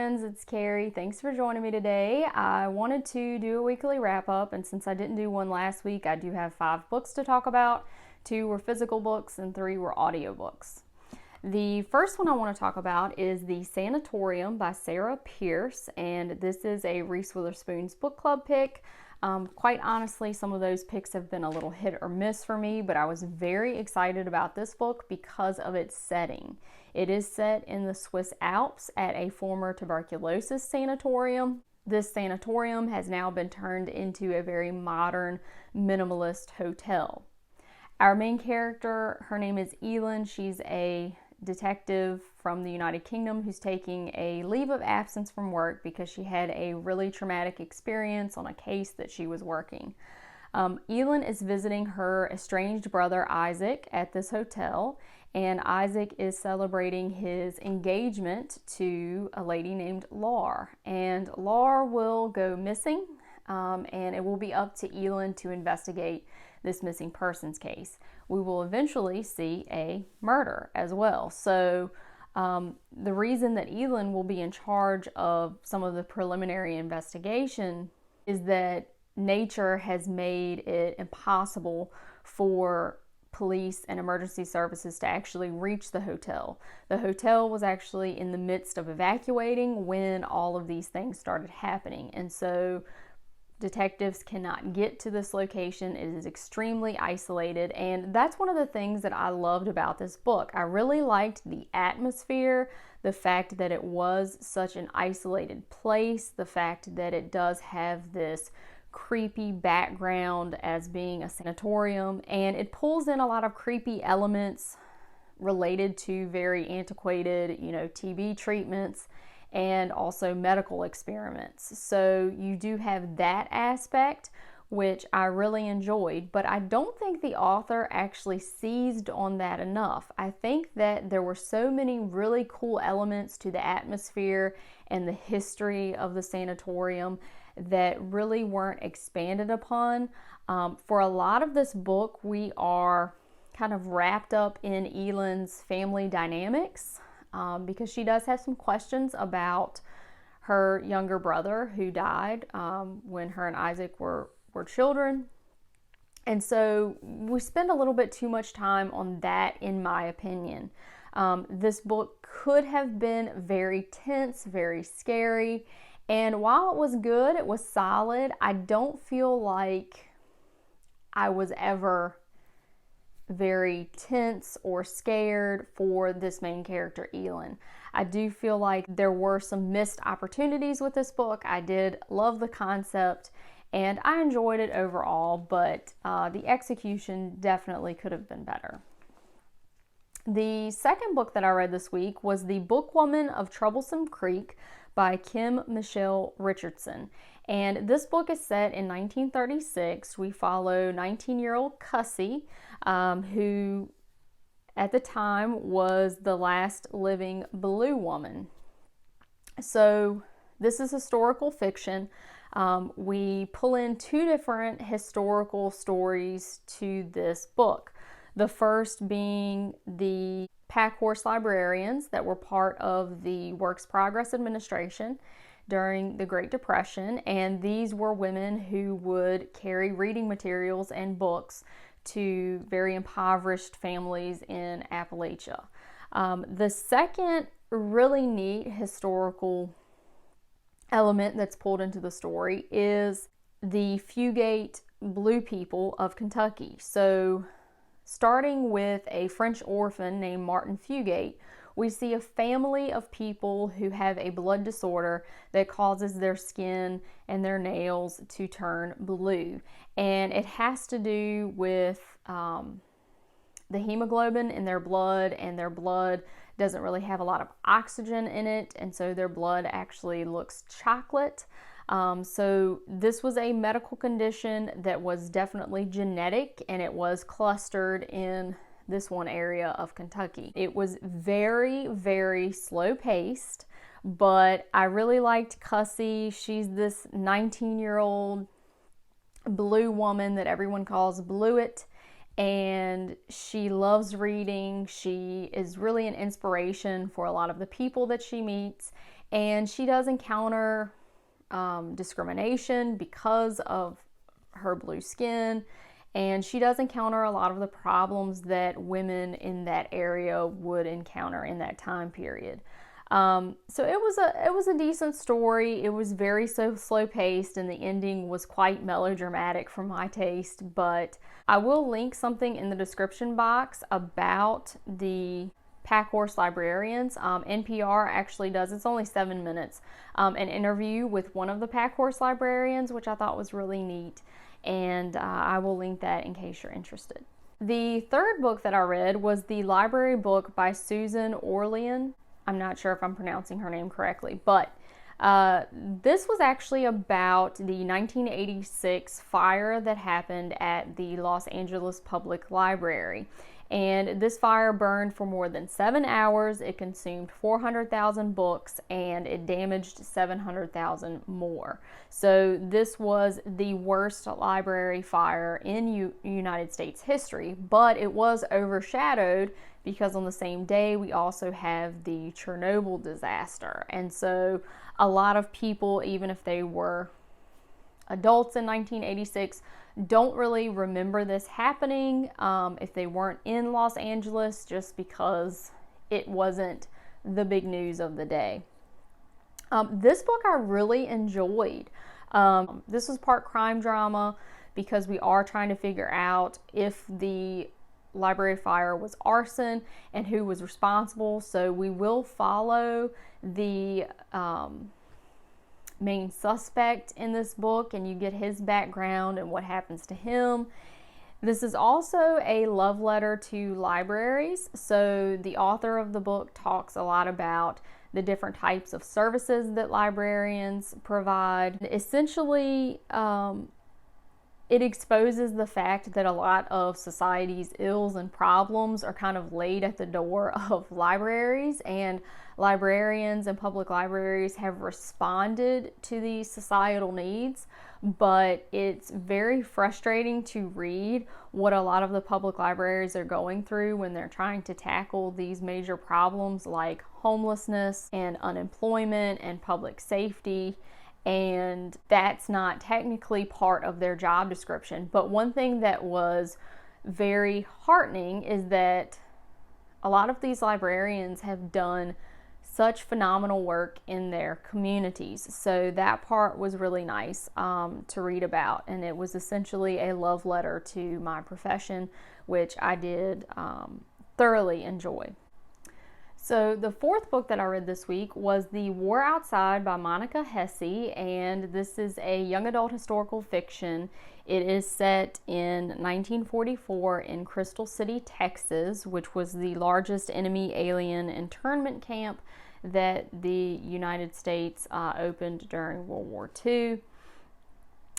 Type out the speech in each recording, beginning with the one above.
friends, it's Carrie. Thanks for joining me today. I wanted to do a weekly wrap up, and since I didn't do one last week, I do have 5 books to talk about. 2 were physical books and 3 were audiobooks. The first one I want to talk about is The Sanatorium by Sarah Pierce, and this is a Reese Witherspoon's book club pick. Quite honestly, some of those picks have been a little hit or miss for me, but I was very excited about this book because of its setting. It is set in the Swiss Alps at a former tuberculosis sanatorium. This sanatorium has now been turned into a very modern, minimalist hotel. Our main character, her name is Elin. She's a detective from the United Kingdom who's taking a leave of absence from work because she had a really traumatic experience on a case that she was working. Elin is visiting her estranged brother Isaac at this hotel, and Isaac is celebrating his engagement to a lady named Laura. And Laura will go missing, and it will be up to Elin to investigate this missing persons case. We will eventually see a murder as well. So the reason that Elin will be in charge of some of the preliminary investigation is that nature has made it impossible for police and emergency services to actually reach the hotel. The hotel was actually in the midst of evacuating when all of these things started happening. And so detectives cannot get to this location. It is extremely isolated, and that's one of the things that I loved about this book. I really liked the atmosphere, the fact that it was such an isolated place, the fact that it does have this creepy background as being a sanatorium, and it pulls in a lot of creepy elements related to very antiquated, TB treatments and also medical experiments. So you do have that aspect, which I really enjoyed, but I don't think the author actually seized on that enough. I think that there were so many really cool elements to the atmosphere and the history of the sanatorium that really weren't expanded upon. For a lot of this book, we are kind of wrapped up in Elin's family dynamics, because she does have some questions about her younger brother who died when her and Isaac were children. And so we spend a little bit too much time on that, in my opinion. This book could have been very tense, very scary, and while it was good, it was solid. I don't feel like I was ever very tense or scared for this main character, Elin. I do feel like there were some missed opportunities with this book. I did love the concept and I enjoyed it overall, but the execution definitely could have been better. The second book that I read this week was The Bookwoman of Troublesome Creek by Kim Michelle Richardson. And this book is set in 1936. We follow 19-year-old Cussie, who at the time was the last living blue woman. So this is historical fiction. We pull in 2 different historical stories to this book. The first being the pack horse librarians that were part of the Works Progress Administration during the Great Depression, and these were women who would carry reading materials and books to very impoverished families in Appalachia. The second really neat historical element that's pulled into the story is the Fugate Blue people of Kentucky. So starting with a French orphan named Martin Fugate, we see a family of people who have a blood disorder that causes their skin and their nails to turn blue. And it has to do with the hemoglobin in their blood, and their blood doesn't really have a lot of oxygen in it, and so their blood actually looks chocolate. So this was a medical condition that was definitely genetic, and it was clustered in this one area of Kentucky. It was very, very slow paced, but I really liked Cussie. She's this 19-year-old blue woman that everyone calls Blewett, and she loves reading. She is really an inspiration for a lot of the people that she meets, And she does encounter discrimination because of her blue skin, and she does encounter a lot of the problems that women in that area would encounter in that time period. So it was a decent story. It was very slow paced, and the ending was quite melodramatic for my taste. But I will link something in the description box about the Pack Horse Librarians. NPR actually does, it's only 7 minutes, an interview with one of the Pack Horse Librarians, which I thought was really neat. And I will link that in case you're interested. The third book that I read was the library book by Susan Orlean. I'm not sure if I'm pronouncing her name correctly, but this was actually about the 1986 fire that happened at the Los Angeles Public Library. And this fire burned for more than 7 hours. It consumed 400,000 books, and it damaged 700,000 more. So this was the worst library fire in United States history, but it was overshadowed because on the same day we also have the Chernobyl disaster. And so a lot of people, even if they were adults in 1986, don't really remember this happening if they weren't in Los Angeles, just because it wasn't the big news of the day. This book I really enjoyed. This was part crime drama because we are trying to figure out if the library fire was arson and who was responsible. So we will follow the main suspect in this book, and you get his background and what happens to him. This is also a love letter to libraries. So the author of the book talks a lot about the different types of services that librarians provide. Essentially, it exposes the fact that a lot of society's ills and problems are kind of laid at the door of libraries, and librarians and public libraries have responded to these societal needs. But it's very frustrating to read what a lot of the public libraries are going through when they're trying to tackle these major problems like homelessness and unemployment and public safety. And that's not technically part of their job description. But one thing that was very heartening is that a lot of these librarians have done such phenomenal work in their communities. So that part was really nice to read about. And it was essentially a love letter to my profession, which I did thoroughly enjoy. So the fourth book that I read this week was The War Outside by Monica Hesse, and this is a young adult historical fiction. It is set in 1944 in Crystal City, Texas, which was the largest enemy alien internment camp that the United States opened during World War II.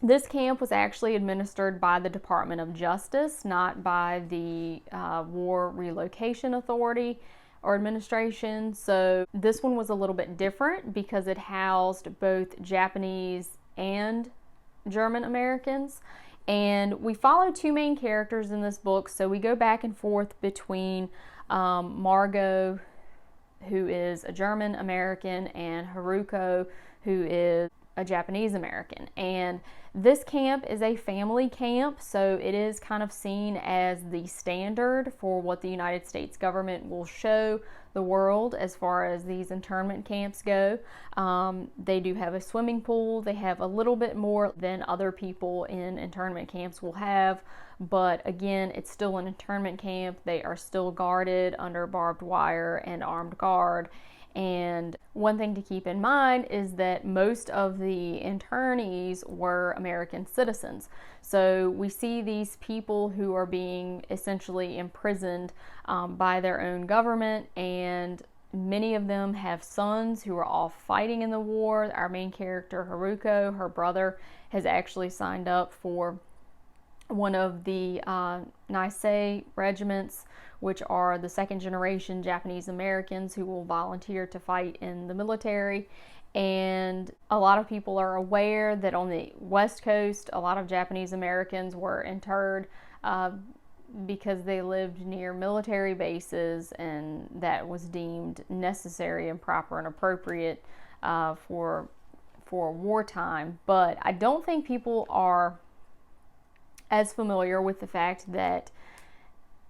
This camp was actually administered by the Department of Justice, not by the War Relocation Authority or administration. So this one was a little bit different because it housed both Japanese and German Americans. And we follow two main characters in this book. So we go back and forth between Margot, who is a German American, and Haruko, who is a Japanese American. And this camp is a family camp, so it is kind of seen as the standard for what the United States government will show the world as far as these internment camps go. They do have a swimming pool. They have a little bit more than other people in internment camps will have, but again, it's still an internment camp. They are still guarded under barbed wire and armed guard. And one thing to keep in mind is that most of the internees were American citizens. So we see these people who are being essentially imprisoned by their own government, and many of them have sons who are all fighting in the war. Our main character, Haruko, her brother, has actually signed up for one of the Nisei regiments, which are the second generation Japanese Americans who will volunteer to fight in the military. And a lot of people are aware that on the West Coast, a lot of Japanese Americans were interred because they lived near military bases, and that was deemed necessary and proper and appropriate for wartime, but I don't think people are as familiar with the fact that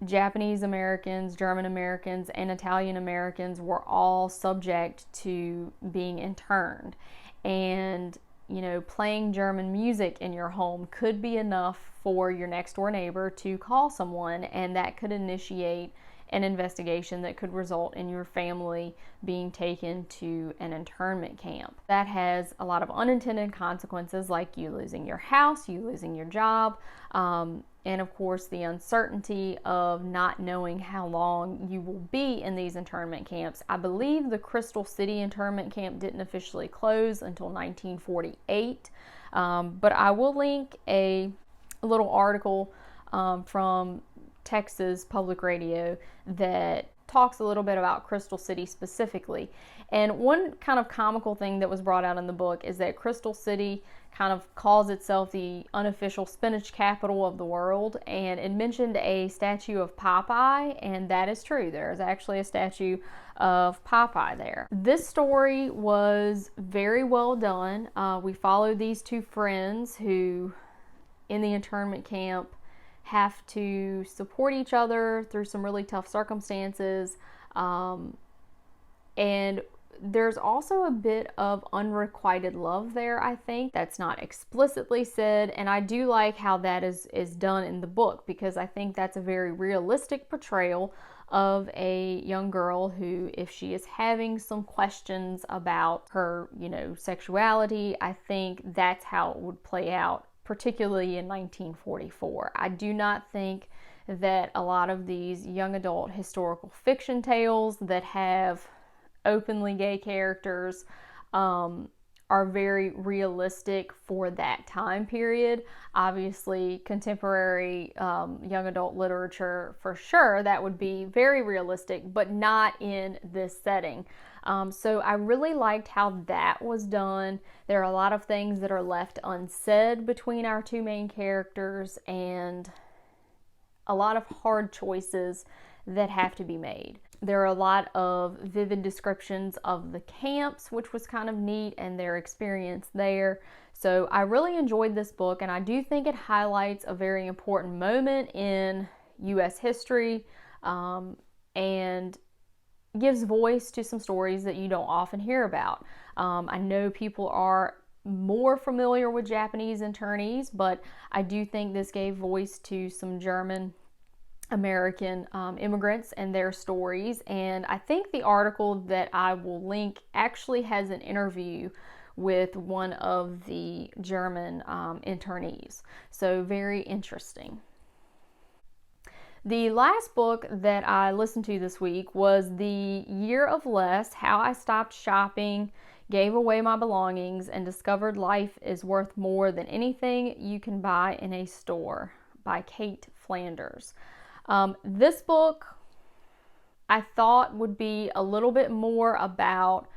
Japanese Americans, German Americans, and Italian Americans were all subject to being interned. And, playing German music in your home could be enough for your next door neighbor to call someone, and that could initiate an investigation that could result in your family being taken to an internment camp. That has a lot of unintended consequences, like you losing your house, you losing your job, and of course the uncertainty of not knowing how long you will be in these internment camps. I believe the Crystal City internment camp didn't officially close until 1948, but I will link a little article from Texas Public Radio that talks a little bit about Crystal City specifically. And one kind of comical thing that was brought out in the book is that Crystal City kind of calls itself the unofficial spinach capital of the world, and it mentioned a statue of Popeye, and that is true. There is actually a statue of Popeye there. This story was very well done. We followed these two friends who, in the internment camp, have to support each other through some really tough circumstances. And there's also a bit of unrequited love there, I think. That's not explicitly said, and I do like how that is done in the book, because I think that's a very realistic portrayal of a young girl who, if she is having some questions about her, sexuality, I think that's how it would play out, particularly in 1944. I do not think that a lot of these young adult historical fiction tales that have openly gay characters are very realistic for that time period. Obviously, contemporary young adult literature, for sure, that would be very realistic, but not in this setting. So I really liked how that was done. There are a lot of things that are left unsaid between our two main characters, and a lot of hard choices that have to be made. There are a lot of vivid descriptions of the camps, which was kind of neat, and their experience there. So I really enjoyed this book, and I do think it highlights a very important moment in U.S. history, and gives voice to some stories that you don't often hear about. I know people are more familiar with Japanese internees, but I do think this gave voice to some German American immigrants and their stories. And I think the article that I will link actually has an interview with one of the German internees. So very interesting. The last book that I listened to this week was The Year of Less: How I Stopped Shopping, Gave Away My Belongings, and Discovered Life is Worth More Than Anything You Can Buy in a Store by Kate Flanders. This book I thought would be a little bit more about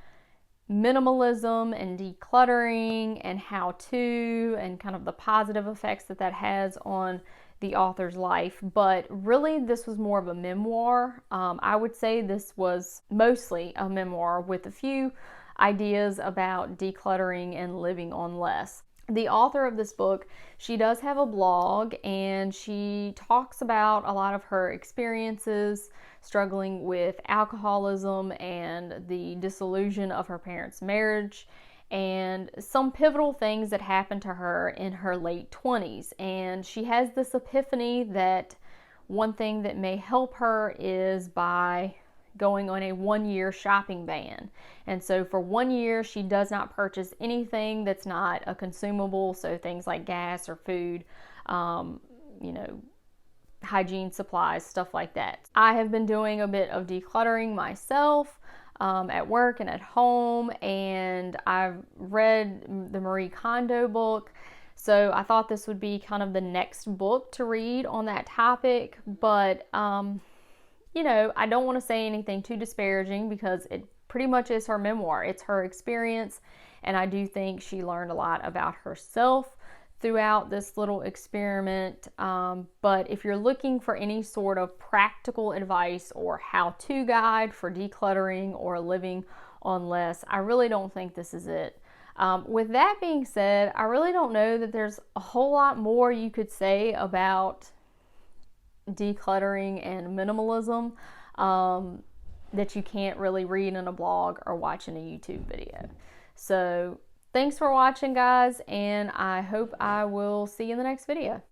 minimalism and decluttering and how to, and kind of the positive effects that has on the author's life, but really this was more of a memoir. I would say this was mostly a memoir with a few ideas about decluttering and living on less. The author of this book, she does have a blog, and she talks about a lot of her experiences struggling with alcoholism and the dissolution of her parents' marriage, and some pivotal things that happened to her in her late 20s. And she has this epiphany that one thing that may help her is by going on a 1-year shopping ban. And so for 1 year, she does not purchase anything that's not a consumable, so things like gas or food, hygiene supplies, stuff like that. I have been doing a bit of decluttering myself at work and at home, and I've read the Marie Kondo book, so I thought this would be kind of the next book to read on that topic. But I don't want to say anything too disparaging, because it pretty much is her memoir. It's her experience, and I do think she learned a lot about herself throughout this little experiment. But if you're looking for any sort of practical advice or how-to guide for decluttering or living on less. I really don't think this is it. With that being said, I really don't know that there's a whole lot more you could say about decluttering and minimalism that you can't really read in a blog or watch in a YouTube video. So thanks for watching, guys, and I hope I will see you in the next video.